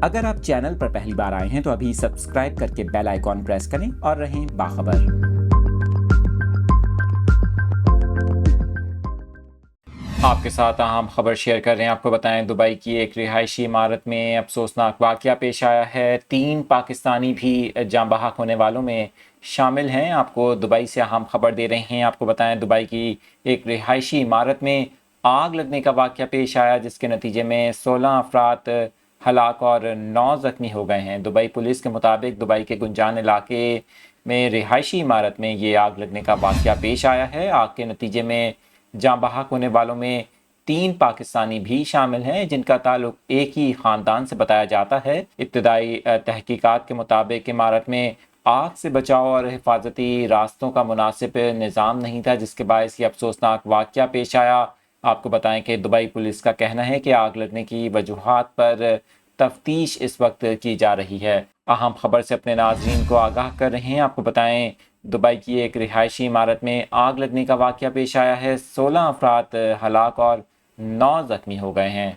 اگر آپ چینل پر پہلی بار آئے ہیں تو ابھی سبسکرائب کر کے بیل آئیکن پریس کریں اور رہیں باخبر۔ آپ کے ساتھ اہم خبر شیئر کر رہے ہیں۔ آپ کو بتائیں دبئی کی ایک رہائشی عمارت میں افسوسناک واقعہ پیش آیا ہے۔ 3 پاکستانی بھی جاں بحق ہونے والوں میں شامل ہیں۔ آپ کو دبئی سے اہم خبر دے رہے ہیں۔ آپ کو بتائیں دبئی کی ایک رہائشی عمارت میں آگ لگنے کا واقعہ پیش آیا، جس کے نتیجے میں 16 افراد ہلاک اور 9 زخمی ہو گئے ہیں۔ دبئی پولیس کے مطابق دبئی کے گنجان علاقے میں رہائشی عمارت میں یہ آگ لگنے کا واقعہ پیش آیا ہے۔ آگ کے نتیجے میں جاں بحق ہونے والوں میں 3 پاکستانی بھی شامل ہیں، جن کا تعلق ایک ہی خاندان سے بتایا جاتا ہے۔ ابتدائی تحقیقات کے مطابق عمارت میں آگ سے بچاؤ اور حفاظتی راستوں کا مناسب نظام نہیں تھا، جس کے باعث یہ افسوسناک واقعہ پیش آیا۔ آپ کو بتائیں کہ دبئی پولیس کا کہنا ہے کہ آگ لگنے کی وجوہات پر تفتیش اس وقت کی جا رہی ہے۔ اہم خبر سے اپنے ناظرین کو آگاہ کر رہے ہیں۔ آپ کو بتائیں دبئی کی ایک رہائشی عمارت میں آگ لگنے کا واقعہ پیش آیا ہے۔ 16 افراد ہلاک اور 9 زخمی ہو گئے ہیں۔